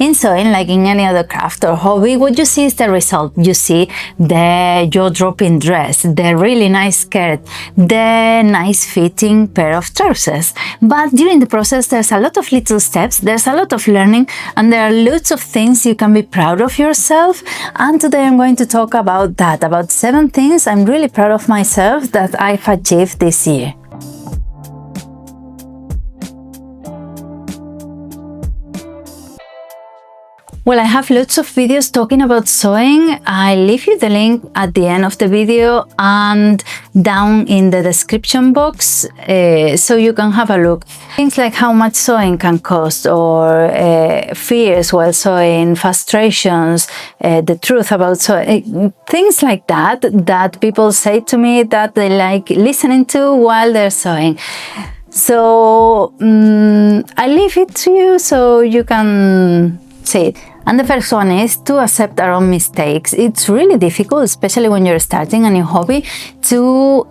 In sewing, like in any other craft or hobby, what you see is the result. You see the jaw-dropping dress, the really nice skirt, the nice fitting pair of trousers. But during the process, there's a lot of little steps, there's a lot of learning, and there are lots of things you can be proud of yourself. And today I'm going to talk about that, about 7 things I'm really proud of myself that I've achieved this year. Well, I have lots of videos talking about sewing. I leave you the link at the end of the video and down in the description box so you can have a look. Things like how much sewing can cost, or fears while sewing, frustrations, the truth about sewing, things like that that people say to me that they like listening to while they're sewing. So I leave it to you so you can see it. And the first one is to accept our own mistakes. It's really difficult, especially when you're starting a new hobby, to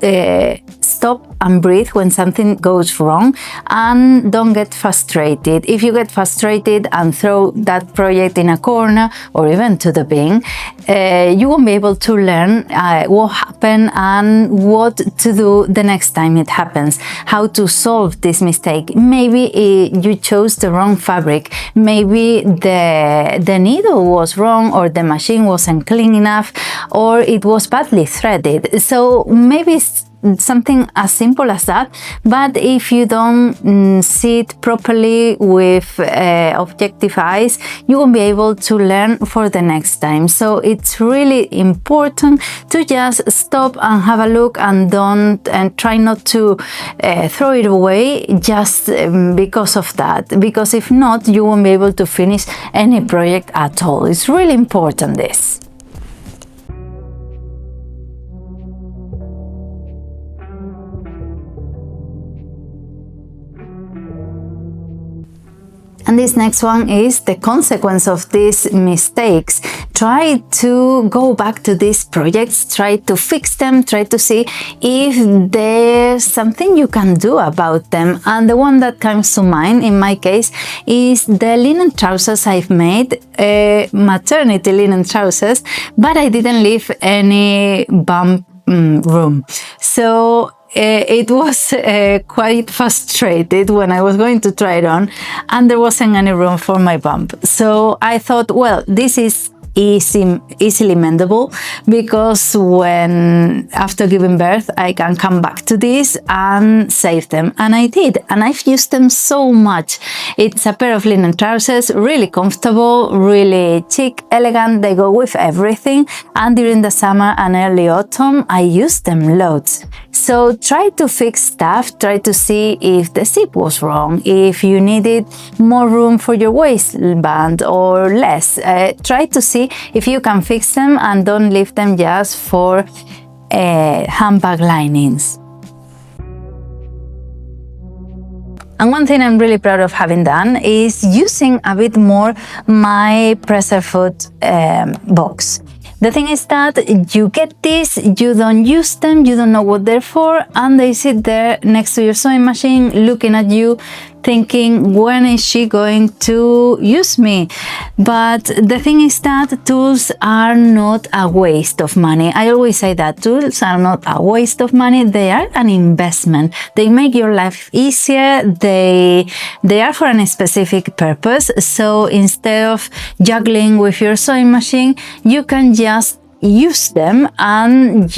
stop and breathe when something goes wrong, and don't get frustrated. If you get frustrated and throw that project in a corner or even to the bin, you won't be able to learn what happened and what to do the next time it happens, how to solve this mistake. Maybe you chose the wrong fabric, maybe the needle was wrong, or the machine wasn't clean enough, or it was badly threaded. So maybe it's something as simple as that, but if you don't see it properly with objective eyes, you won't be able to learn for the next time. So it's really important to just stop and have a look, and try not to throw it away just because of that, because if not, you won't be able to finish any project at all. It's really important, this. And this next one is the consequence of these mistakes. Try to go back to these projects, try to fix them, try to see if there's something you can do about them. And the one that comes to mind in my case is the linen trousers I've made, maternity linen trousers, but I didn't leave any bump room. So it was quite frustrated when I was going to try it on, and there wasn't any room for my bump. So I thought, well, this is easily mendable, because when after giving birth I can come back to this and save them, and I did, and I've used them so much. It's a pair of linen trousers, really comfortable, really chic, elegant, they go with everything, and during the summer and early autumn I use them loads. So try to fix stuff, try to see if the zip was wrong, if you needed more room for your waistband or less. Try to see if you can fix them, and don't leave them just for handbag linings. And one thing I'm really proud of having done is using a bit more my presser foot box. The thing is that you get this, you don't use them, you don't know what they're for, and they sit there next to your sewing machine looking at you, thinking, when is she going to use me? But the thing is that tools are not a waste of money. I always say that tools are not a waste of money, they are an investment. They make your life easier, they are for a specific purpose. So instead of juggling with your sewing machine, you can just use them, and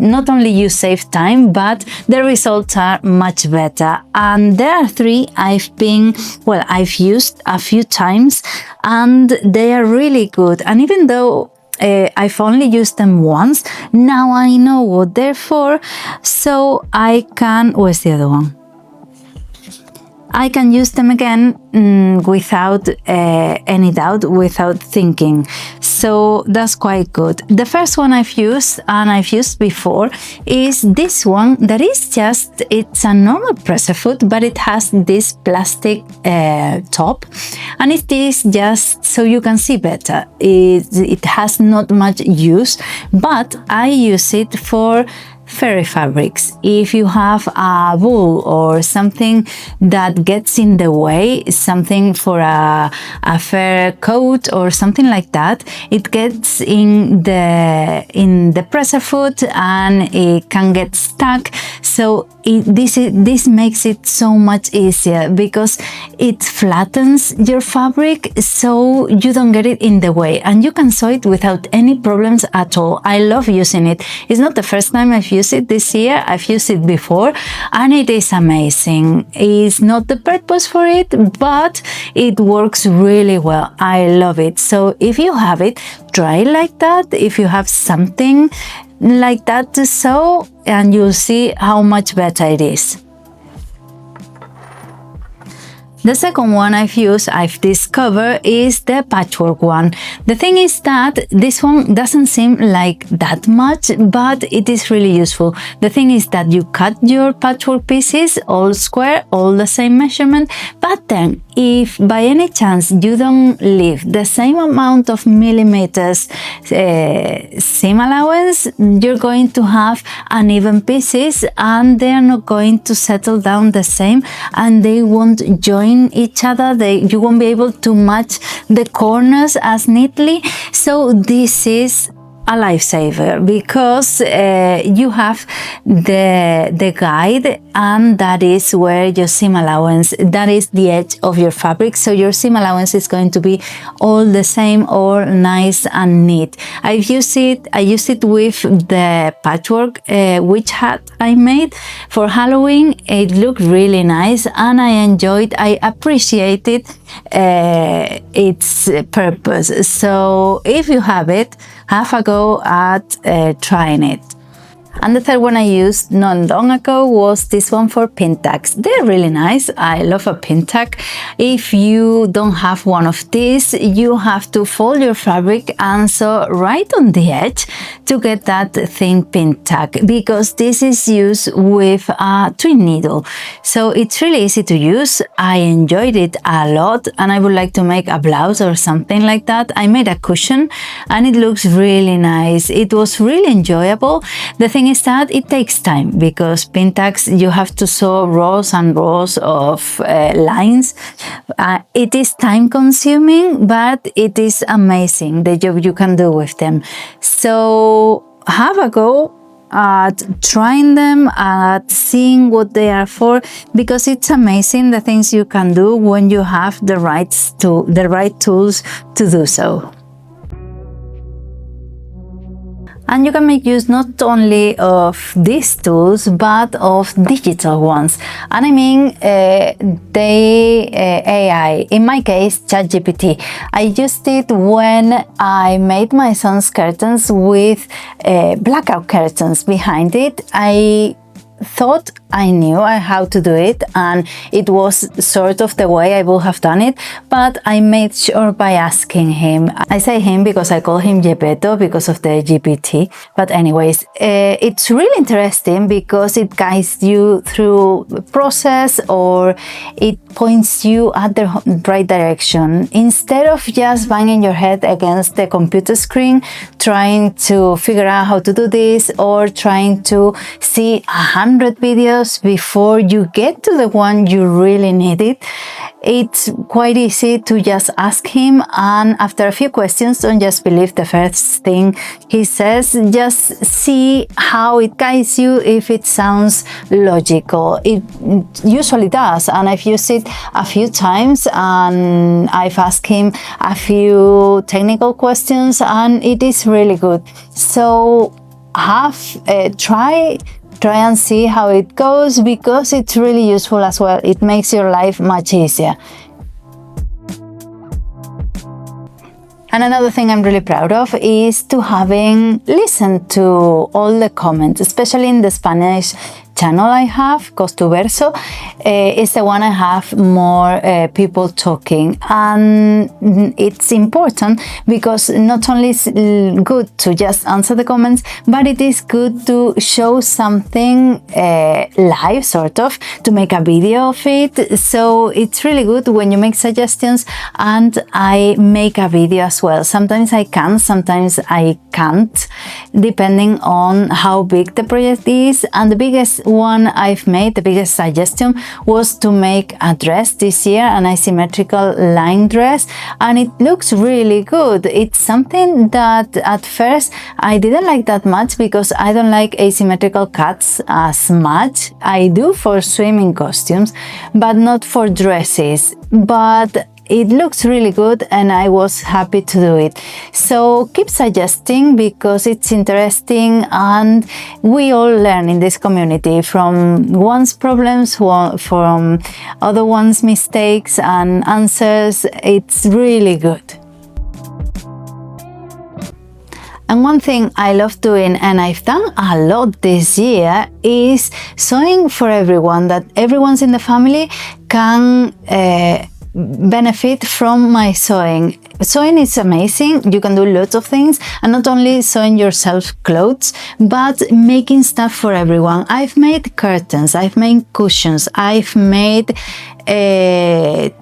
not only you save time, but the results are much better. And there are 3 I've used a few times, and they are really good. And even though I've only used them once, now I know what they're for, so I can... Where's the other one? I can use them again without any doubt, without thinking. So that's quite good. The first one I've used, and I've used before, is this one that is it's a normal presser foot, but it has this plastic top, and it is just so you can see better. It has not much use, but I use it for fairy fabrics. If you have a wool or something that gets in the way, something for a fur coat or something like that, it gets in the presser foot and it can get stuck. So this makes it so much easier because it flattens your fabric so you don't get it in the way, and you can sew it without any problems at all. I love using it. It's not the first time I've used it this year. I've used it before and it is amazing. It's not the purpose for it, but it works really well. I love it. So if you have it, try it like that. If you have something like that to sew, and you'll see how much better it is. The second one I've discovered is the patchwork one. The thing is that this one doesn't seem like that much, but it is really useful. The thing is that you cut your patchwork pieces all square, all the same measurement, but then if by any chance you don't leave the same amount of millimeters seam allowance, you're going to have uneven pieces and they're not going to settle down the same, and they won't join each other. You won't be able to match the corners as neatly. So this is a lifesaver because you have the guide, and that is where your seam allowance, that is the edge of your fabric, so your seam allowance is going to be all the same or nice and neat. I used it with the patchwork witch hat I made for Halloween. It looked really nice and I appreciated its purpose. So if you have it, have a go at trying it. And the third one I used not long ago was this one for pin tags. They're really nice. I love a pin tag. If you don't have one of these, you have to fold your fabric and sew right on the edge to get that thin pin tag, because this is used with a twin needle. So it's really easy to use. I enjoyed it a lot, and I would like to make a blouse or something like that. I made a cushion and it looks really nice. It was really enjoyable. The thing is that it takes time, because pin tags, you have to sew rows and rows of lines. It is time consuming, but it is amazing the job you can do with them. So have a go at trying them, at seeing what they are for, because it's amazing the things you can do when you have the right tools to do so. And you can make use not only of these tools, but of digital ones. And I mean AI, in my case, ChatGPT. I used it when I made my son's curtains with blackout curtains behind it. I thought I knew how to do it, and it was sort of the way I would have done it, but I made sure by asking him. I say him because I call him Gepetto because of the GPT. But anyways, it's really interesting because it guides you through the process, or it points you at the right direction. Instead of just banging your head against the computer screen trying to figure out how to do this, or trying to see 100 videos before you get to the one you really need it, it's quite easy to just ask him, and after a few questions, don't just believe the first thing he says. Just see how it guides you, if it sounds logical. It usually does, and I've used it a few times, and I've asked him a few technical questions, and it is really good. So try and see how it goes, because it's really useful as well. It makes your life much easier. And another thing I'm really proud of is to having listened to all the comments, especially in the Spanish channel I have, Costuverso, is the one I have more people talking, and it's important because not only is it good to just answer the comments, but it is good to show something live, sort of, to make a video of it. So it's really good when you make suggestions and I make a video as well. Sometimes I can, sometimes I can't, depending on how big the project is. And the biggest one I've made, the biggest suggestion, was to make a dress this year, an asymmetrical line dress, and it looks really good. It's something that at first I didn't like that much because I don't like asymmetrical cuts as much. I do for swimming costumes, but not for dresses. But it looks really good and I was happy to do it. So keep suggesting because it's interesting, and we all learn in this community from one's problems, from other one's mistakes and answers. It's really good. And one thing I love doing, and I've done a lot this year, is sewing for everyone, that everyone's in the family can benefit from my sewing. Sewing is amazing. You can do lots of things, and not only sewing yourself clothes, but making stuff for everyone. I've made curtains, I've made cushions, I've made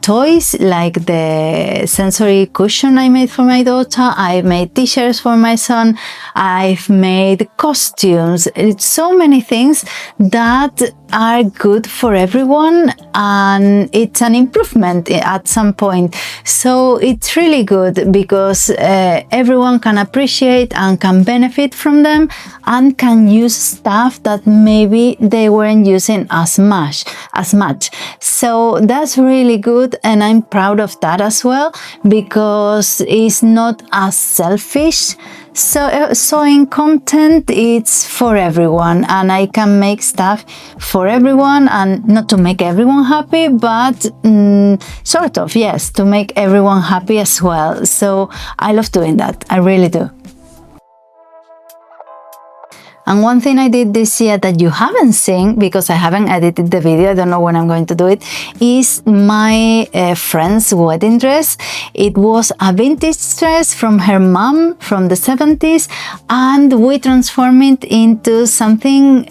toys like the sensory cushion I made for my daughter. I made t-shirts for my son. I've made costumes. It's so many things that are good for everyone, and it's an improvement at some point. So it's really good because everyone can appreciate and can benefit from them and can use stuff that maybe they weren't using as much. So that's really good, and I'm proud of that as well because it's not as selfish. So sewing content, it's for everyone, and I can make stuff for everyone, and not to make everyone happy, but sort of, yes, to make everyone happy as well. So I love doing that, I really do. And one thing I did this year that you haven't seen, because I haven't edited the video, I don't know when I'm going to do it, is my friend's wedding dress. It was a vintage dress from her mom from the 70s, and we transformed it into something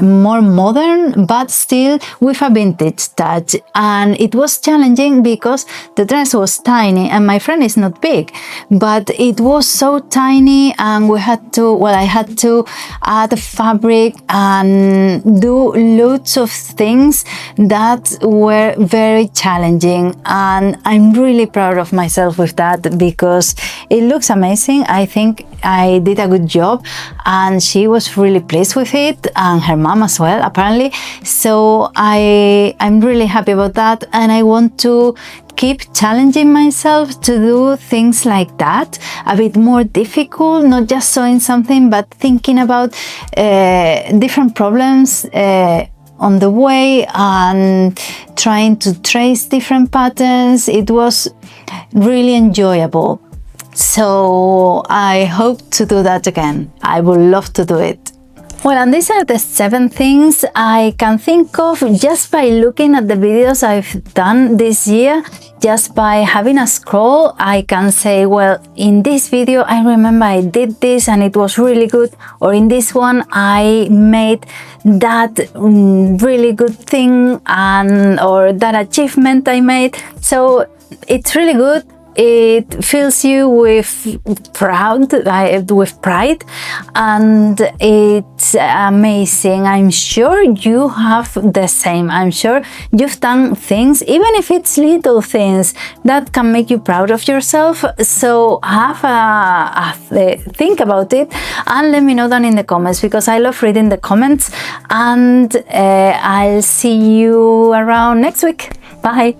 more modern, but still with a vintage touch. And it was challenging because the dress was tiny, and my friend is not big, but it was so tiny, and we had to, well, I had to add fabric and do loads of things that were very challenging, and I'm really proud of myself with that because it looks amazing. I think I did a good job, and she was really pleased with it, and her mom as well, apparently. So I'm really happy about that, and I want to keep challenging myself to do things like that, a bit more difficult, not just sewing something, but thinking about different problems on the way and trying to trace different patterns. It was really enjoyable. So I hope to do that again. I would love to do it. Well, and these are the 7 things I can think of just by looking at the videos I've done this year. Just by having a scroll, I can say, well, in this video, I remember I did this and it was really good. Or in this one, I made that really good thing, or that achievement I made. So it's really good. It fills you with pride, and it's amazing. I'm sure you have the same. I'm sure you've done things, even if it's little things, that can make you proud of yourself. So have a think about it and let me know down in the comments, because I love reading the comments, and I'll see you around next week. Bye.